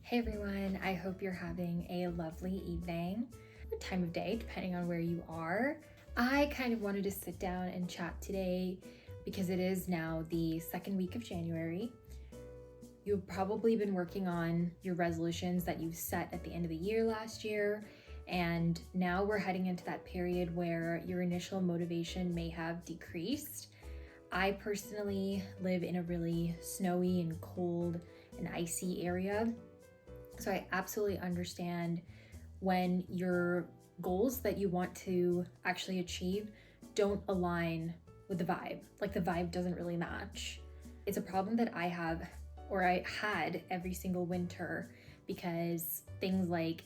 Hey everyone, I hope you're having a lovely evening or time of day, depending on where you are. I kind of wanted to sit down and chat today because it is now the second week of January. You've probably been working on your resolutions that you set at the end of the year last year, and now we're heading into that period where your initial motivation may have decreased. I personally live in a really snowy and cold and icy area. So I absolutely understand when your goals that you want to actually achieve don't align with the vibe. Like the vibe doesn't really match. It's a problem that I have, or I had every single winter, because things like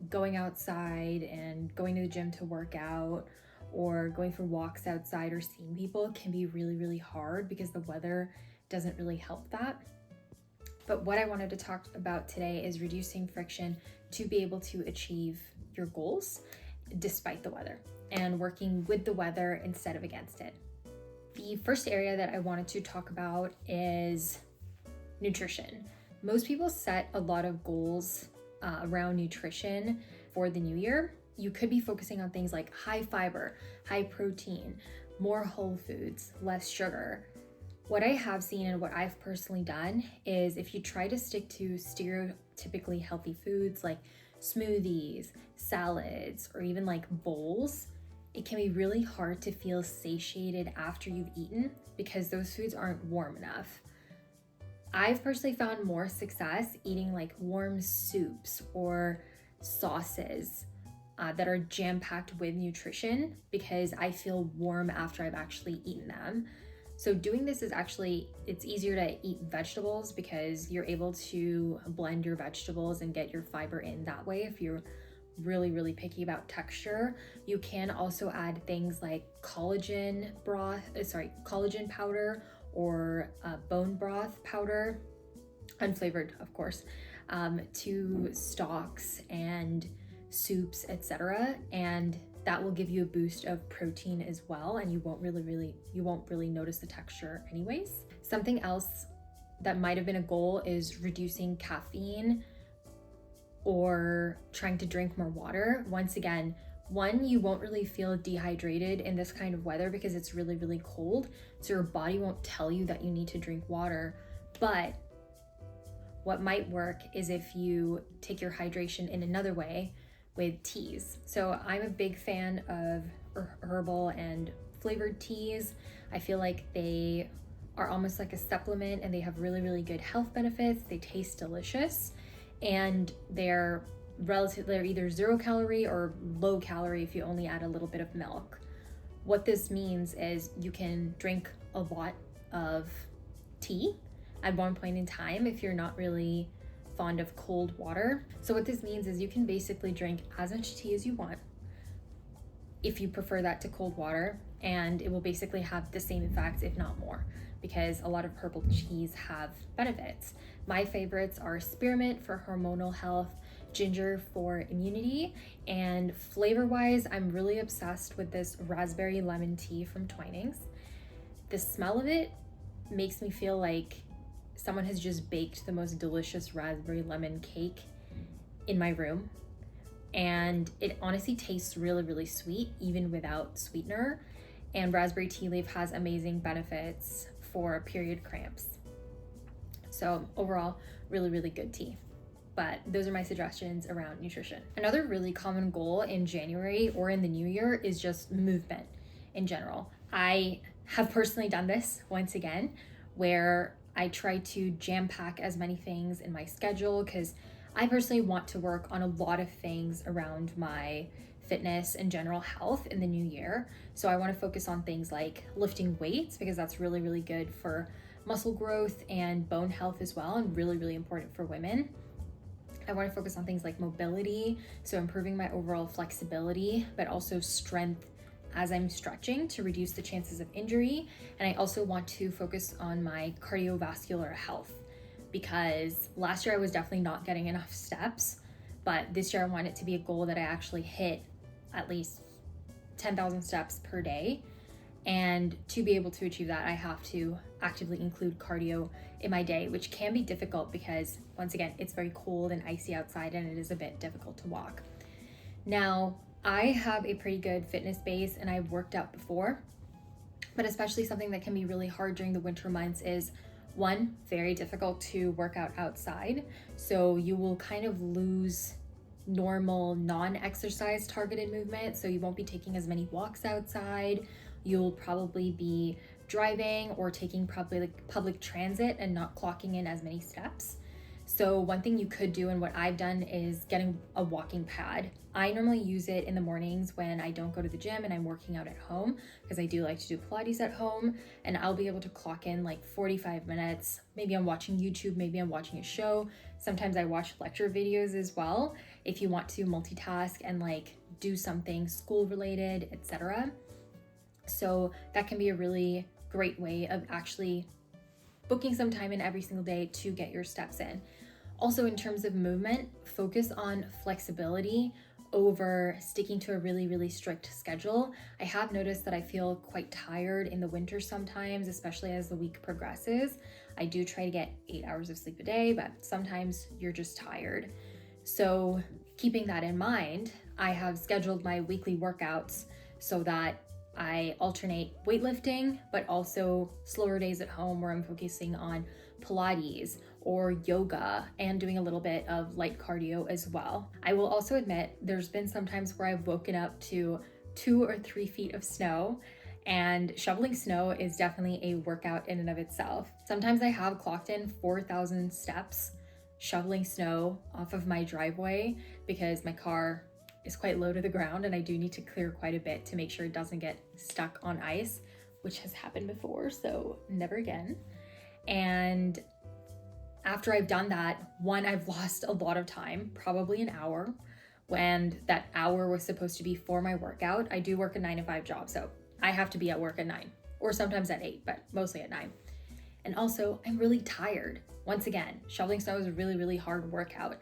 going outside and going to the gym to work out or going for walks outside or seeing people can be really, really hard because the weather doesn't really help that. But what I wanted to talk about today is reducing friction to be able to achieve your goals despite the weather and working with the weather instead of against it. The first area that I wanted to talk about is nutrition. Most people set a lot of goals around nutrition for the new year. You could be focusing on things like high fiber, high protein, more whole foods, less sugar. What I have seen and what I've personally done is if you try to stick to stereotypically healthy foods like smoothies, salads, or even like bowls, it can be really hard to feel satiated after you've eaten because those foods aren't warm enough. I've personally found more success eating like warm soups or sauces that are jam-packed with nutrition because I feel warm after I've actually eaten them. So doing this is it's easier to eat vegetables because you're able to blend your vegetables and get your fiber in that way if you're really, really picky about texture. You can also add things like collagen powder or bone broth powder, unflavored of course, to stocks and soups, etc. And that will give you a boost of protein as well, and you won't really notice the texture anyways. Something else that might have been a goal is reducing caffeine or trying to drink more water. Once again, you won't really feel dehydrated in this kind of weather because it's really, really cold, so your body won't tell you that you need to drink water. But what might work is if you take your hydration in another way with teas. So I'm a big fan of herbal and flavored teas. I feel like they are almost like a supplement and they have really, really good health benefits. They taste delicious and they're either 0 calorie or low calorie if you only add a little bit of milk. What this means is you can drink a lot of tea at one point in time if you're not really fond of cold water. So what this means is you can basically drink as much tea as you want if you prefer that to cold water, and it will basically have the same effects if not more, because a lot of herbal teas have benefits. My favorites are spearmint for hormonal health, ginger for immunity, and flavor wise I'm really obsessed with this raspberry lemon tea from Twinings. The smell of it makes me feel like someone has just baked the most delicious raspberry lemon cake in my room. And it honestly tastes really, really sweet, even without sweetener. And raspberry tea leaf has amazing benefits for period cramps. So overall, really, really good tea. But those are my suggestions around nutrition. Another really common goal in January or in the new year is just movement in general. I have personally done this once again, where I try to jam pack as many things in my schedule because I personally want to work on a lot of things around my fitness and general health in the new year. So I want to focus on things like lifting weights because that's really, really good for muscle growth and bone health as well, and really, really important for women. I want to focus on things like mobility, so improving my overall flexibility, but also strength as I'm stretching to reduce the chances of injury. And I also want to focus on my cardiovascular health because last year I was definitely not getting enough steps, but this year I want it to be a goal that I actually hit at least 10,000 steps per day. And to be able to achieve that, I have to actively include cardio in my day, which can be difficult because, once again, it's very cold and icy outside and it is a bit difficult to walk. Now, I have a pretty good fitness base and I've worked out before, but especially something that can be really hard during the winter months is, one, very difficult to work out outside. So you will kind of lose normal non-exercise targeted movement. So you won't be taking as many walks outside. You'll probably be driving or taking probably like public transit and not clocking in as many steps. So one thing you could do, and what I've done, is getting a walking pad. I normally use it in the mornings when I don't go to the gym and I'm working out at home, because I do like to do Pilates at home, and I'll be able to clock in like 45 minutes. Maybe I'm watching YouTube, maybe I'm watching a show. Sometimes I watch lecture videos as well, if you want to multitask and like do something school related, etc. So that can be a really great way of actually booking some time in every single day to get your steps in. Also, in terms of movement, focus on flexibility over sticking to a really, really strict schedule. I have noticed that I feel quite tired in the winter sometimes, especially as the week progresses. I do try to get 8 hours of sleep a day, but sometimes you're just tired. So keeping that in mind, I have scheduled my weekly workouts so that I alternate weightlifting, but also slower days at home where I'm focusing on Pilates or yoga and doing a little bit of light cardio as well. I will also admit there's been some times where I've woken up to 2 or 3 feet of snow, and shoveling snow is definitely a workout in and of itself. Sometimes I have clocked in 4,000 steps shoveling snow off of my driveway because my car is quite low to the ground and I do need to clear quite a bit to make sure it doesn't get stuck on ice, which has happened before, so never again. And after I've done that, one, I've lost a lot of time, probably an hour, when that hour was supposed to be for my workout. I do work a 9-to-5 job, so I have to be at work at 9, or sometimes at 8, but mostly at 9. And also, I'm really tired. Once again, shoveling snow is a really, really hard workout.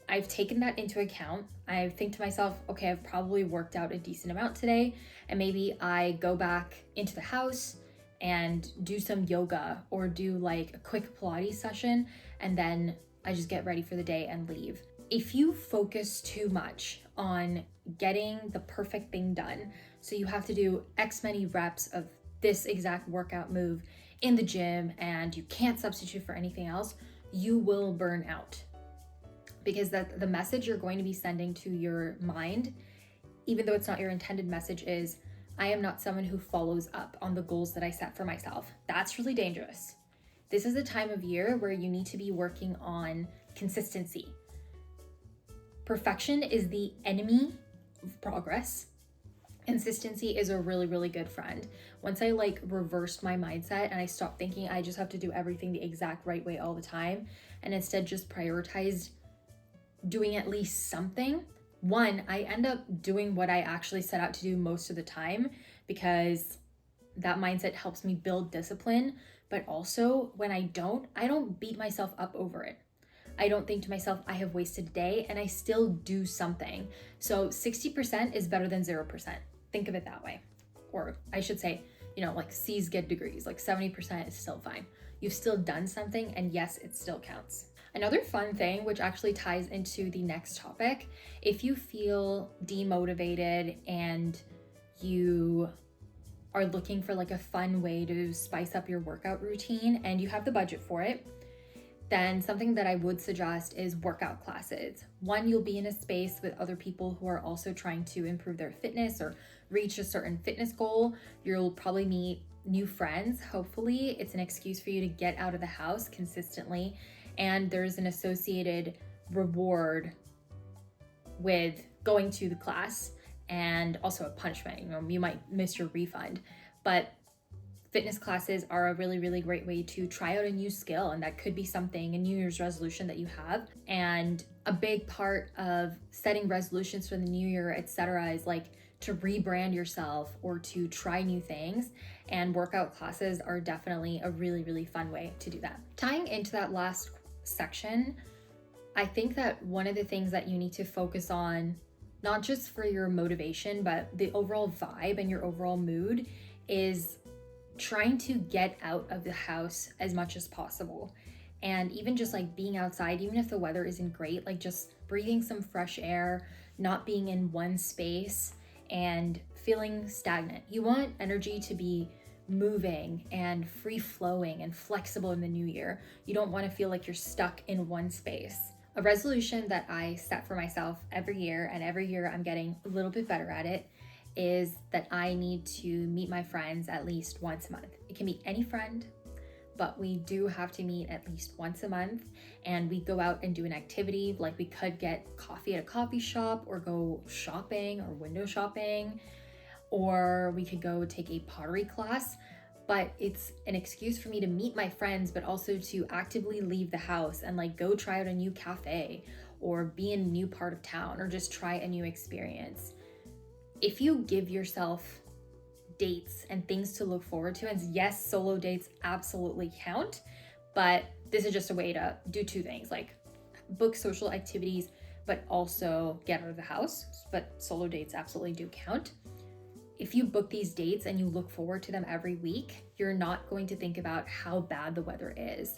I've taken that into account. I think to myself, okay, I've probably worked out a decent amount today, and maybe I go back into the house and do some yoga or do like a quick Pilates session, and then I just get ready for the day and leave. If you focus too much on getting the perfect thing done, so you have to do X many reps of this exact workout move in the gym and you can't substitute for anything else, you will burn out. Because that the message you're going to be sending to your mind, even though it's not your intended message, is I am not someone who follows up on the goals that I set for myself. That's really dangerous. This is a time of year where you need to be working on consistency. Perfection is the enemy of progress. Consistency is a really, really good friend. Once I reversed my mindset and I stopped thinking I just have to do everything the exact right way all the time, and instead just prioritized doing at least something, one, I end up doing what I actually set out to do most of the time, because that mindset helps me build discipline. But also when I don't beat myself up over it. I don't think to myself, I have wasted a day, and I still do something. So 60% is better than 0%. Think of it that way. Or I should say, C's get degrees, 70% is still fine. You've still done something, and yes, it still counts. Another fun thing, which actually ties into the next topic, if you feel demotivated and you are looking for a fun way to spice up your workout routine and you have the budget for it, then something that I would suggest is workout classes. One, you'll be in a space with other people who are also trying to improve their fitness or reach a certain fitness goal. You'll probably meet new friends. Hopefully, it's an excuse for you to get out of the house consistently, and there's an associated reward with going to the class, and also a punishment. You might miss your refund, but fitness classes are a really, really great way to try out a new skill, and that could be something, a New Year's resolution that you have. And a big part of setting resolutions for the new year, etc., is to rebrand yourself or to try new things, and workout classes are definitely a really, really fun way to do that. Tying into that last section, I think that one of the things that you need to focus on, not just for your motivation, but the overall vibe and your overall mood, is trying to get out of the house as much as possible. And even just like being outside, even if the weather isn't great, like just breathing some fresh air, not being in one space and feeling stagnant. You want energy to be moving and free flowing and flexible in the new year. You don't want to feel like you're stuck in one space. A resolution that I set for myself every year, and every year I'm getting a little bit better at it, is that I need to meet my friends at least once a month. It can be any friend, but we do have to meet at least once a month, and we go out and do an activity. Like we could get coffee at a coffee shop, or go shopping or window shopping, or we could go take a pottery class. But it's an excuse for me to meet my friends, but also to actively leave the house and like go try out a new cafe, or be in a new part of town, or just try a new experience. If you give yourself dates and things to look forward to, and yes, solo dates absolutely count, but this is just a way to do two things, like book social activities, but also get out of the house. But solo dates absolutely do count. If you book these dates and you look forward to them every week, you're not going to think about how bad the weather is.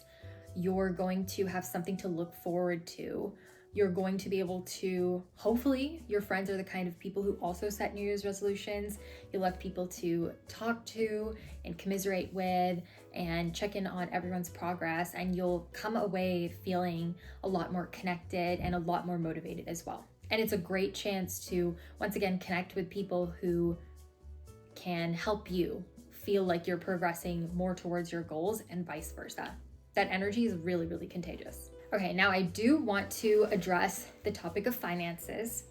You're going to have something to look forward to. You're going to be able to, hopefully, your friends are the kind of people who also set New Year's resolutions. You'll have people to talk to and commiserate with and check in on everyone's progress, and you'll come away feeling a lot more connected and a lot more motivated as well. And it's a great chance to, once again, connect with people who can help you feel like you're progressing more towards your goals, and vice versa. That energy is really, really contagious. Okay, now I do want to address the topic of finances,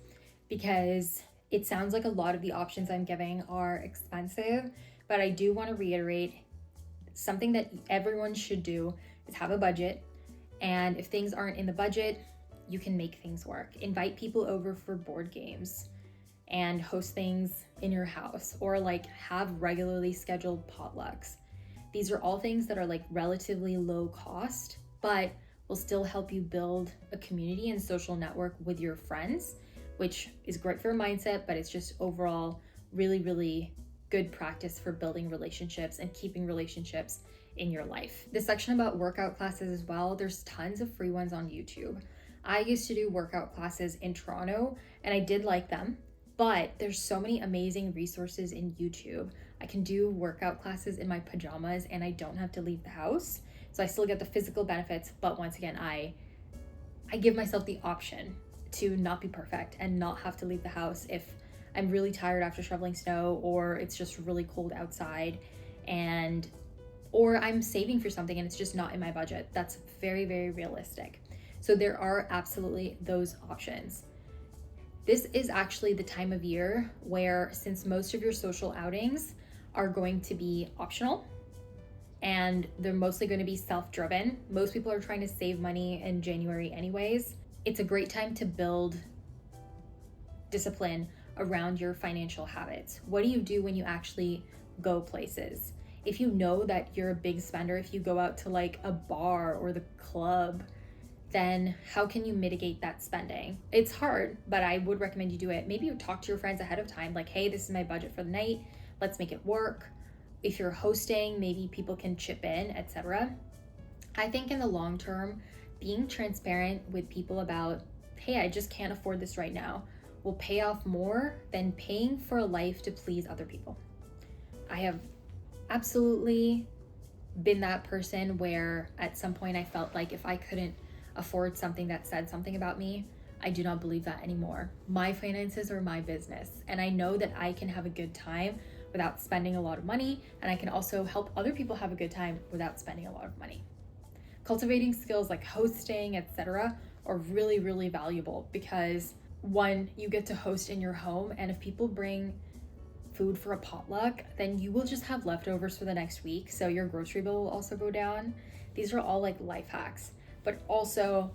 because it sounds like a lot of the options I'm giving are expensive, but I do want to reiterate something that everyone should do is have a budget. And if things aren't in the budget, you can make things work. Invite people over for board games and host things in your house, or like have regularly scheduled potlucks. These are all things that are like relatively low cost, but will still help you build a community and social network with your friends, which is great for a mindset, but it's just overall really, really good practice for building relationships and keeping relationships in your life. This section about workout classes as well, there's tons of free ones on YouTube. I used to do workout classes in Toronto and I did like them, but there's so many amazing resources in YouTube. I can do workout classes in my pajamas and I don't have to leave the house. So I still get the physical benefits, but once again, I give myself the option to not be perfect and not have to leave the house if I'm really tired after shoveling snow, or it's just really cold outside, or I'm saving for something and it's just not in my budget. That's very, very realistic. So there are absolutely those options. This is actually the time of year where, since most of your social outings are going to be optional, and they're mostly going to be self-driven. Most people are trying to save money in January anyways. It's a great time to build discipline around your financial habits. What do you do when you actually go places? If you know that you're a big spender, if you go out to like a bar or the club, then how can you mitigate that spending? It's hard, but I would recommend you do it. Maybe you talk to your friends ahead of time, like, hey, this is my budget for the night. Let's make it work. If you're hosting, maybe people can chip in, etc. I think in the long term, being transparent with people about, hey, I just can't afford this right now, will pay off more than paying for a life to please other people. I have absolutely been that person where at some point I felt like if I couldn't afford something that said something about me, I do not believe that anymore. My finances are my business, and I know that I can have a good time without spending a lot of money, and I can also help other people have a good time without spending a lot of money. Cultivating skills like hosting, etc. are really, really valuable, because one, you get to host in your home, and if people bring food for a potluck, then you will just have leftovers for the next week, so your grocery bill will also go down. These are all like life hacks, but also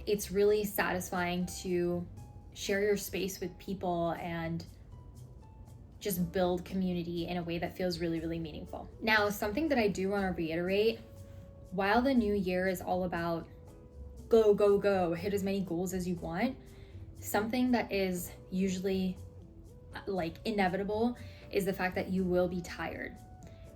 it's really satisfying to share your space with people and just build community in a way that feels really, really meaningful. Now, something that I do want to reiterate, while the new year is all about go, go, go, hit as many goals as you want, something that is usually like inevitable is the fact that you will be tired,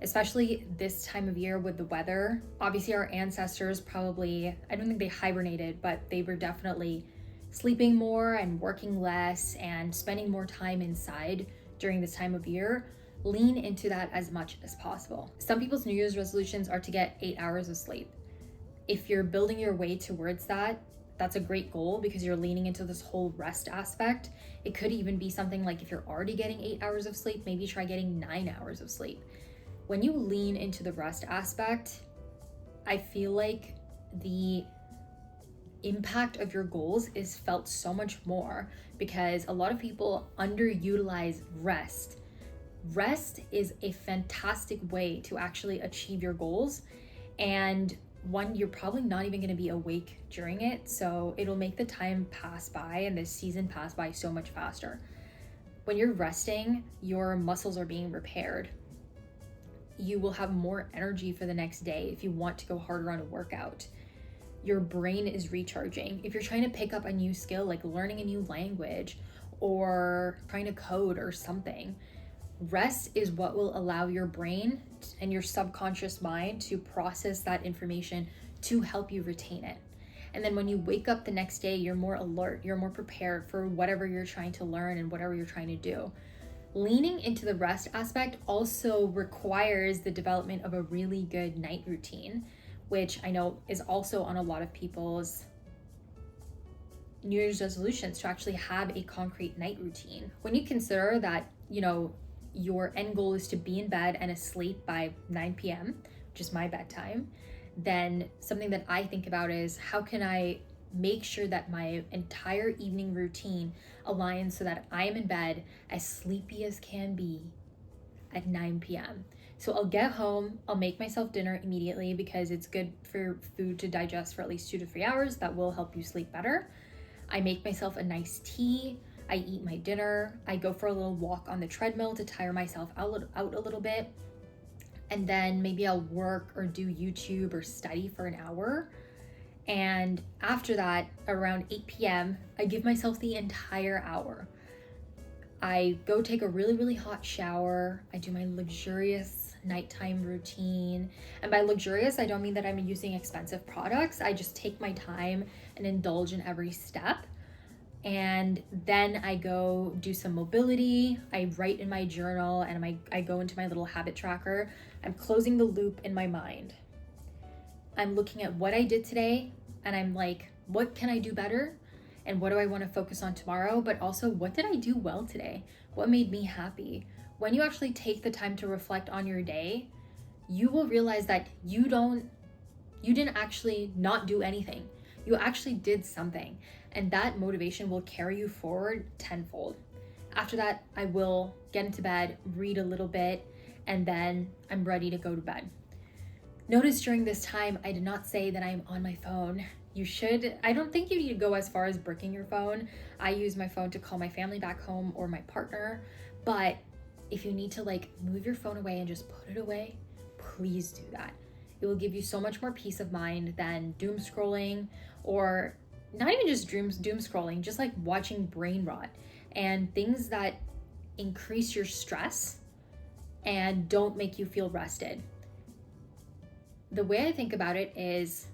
especially this time of year with the weather. Obviously, our ancestors probably, I don't think they hibernated, but they were definitely sleeping more and working less and spending more time inside during this time of year. Lean into that as much as possible. Some people's New Year's resolutions are to get 8 hours of sleep. If you're building your way towards that, that's a great goal because you're leaning into this whole rest aspect. It could even be something like if you're already getting 8 hours of sleep, maybe try getting 9 hours of sleep. When you lean into the rest aspect, I feel like the impact of your goals is felt so much more because a lot of people underutilize rest. Rest is a fantastic way to actually achieve your goals, and one, you're probably not even going to be awake during it, so it'll make the time pass by and the season pass by so much faster. When you're resting, your muscles are being repaired. You will have more energy for the next day if you want to go harder on a workout. Your brain is recharging. If you're trying to pick up a new skill, like learning a new language or trying to code or something, rest is what will allow your brain and your subconscious mind to process that information to help you retain it. And then when you wake up the next day, you're more alert, you're more prepared for whatever you're trying to learn and whatever you're trying to do. Leaning into the rest aspect also requires the development of a really good night routine, which I know is also on a lot of people's New Year's resolutions, to actually have a concrete night routine. When you consider that, your end goal is to be in bed and asleep by 9 p.m., which is my bedtime, then something that I think about is how can I make sure that my entire evening routine aligns so that I am in bed as sleepy as can be at 9 p.m. So I'll get home, I'll make myself dinner immediately because it's good for food to digest for at least 2 to 3 hours. That will help you sleep better. I make myself a nice tea. I eat my dinner. I go for a little walk on the treadmill to tire myself out a little bit. And then maybe I'll work or do YouTube or study for an hour. And after that, around 8 p.m., I give myself the entire hour. I go take a really, really hot shower. I do my luxurious nighttime routine. And by luxurious, I don't mean that I'm using expensive products. I just take my time and indulge in every step. And then I go do some mobility. I write in my journal and I go into my little habit tracker. I'm closing the loop in my mind. I'm looking at what I did today and I'm like, what can I do better? And what do I want to focus on tomorrow? But also, what did I do well today? What made me happy? When you actually take the time to reflect on your day, you will realize that you didn't actually not do anything. You actually did something, and that motivation will carry you forward tenfold. After that, I will get into bed, read a little bit, and then I'm ready to go to bed. Notice during this time, I did not say that I'm on my phone. I don't think you need to go as far as bricking your phone. I use my phone to call my family back home or my partner, but if you need to move your phone away and just put it away, please do that. It will give you so much more peace of mind than doom scrolling, or not even just doom scrolling, just watching brain rot and things that increase your stress and don't make you feel rested. The way I think about it is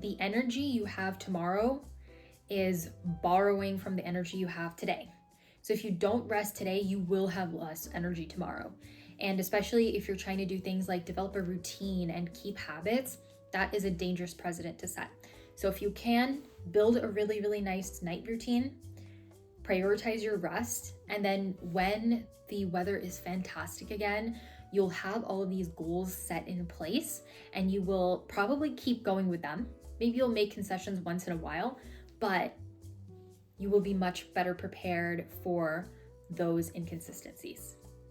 the energy you have tomorrow is borrowing from the energy you have today. So if you don't rest today, you will have less energy tomorrow. And especially if you're trying to do things like develop a routine and keep habits, that is a dangerous precedent to set. So if you can, build a really, really nice night routine, prioritize your rest, and then when the weather is fantastic again, you'll have all of these goals set in place and you will probably keep going with them. Maybe you'll make concessions once in a while, but you will be much better prepared for those inconsistencies.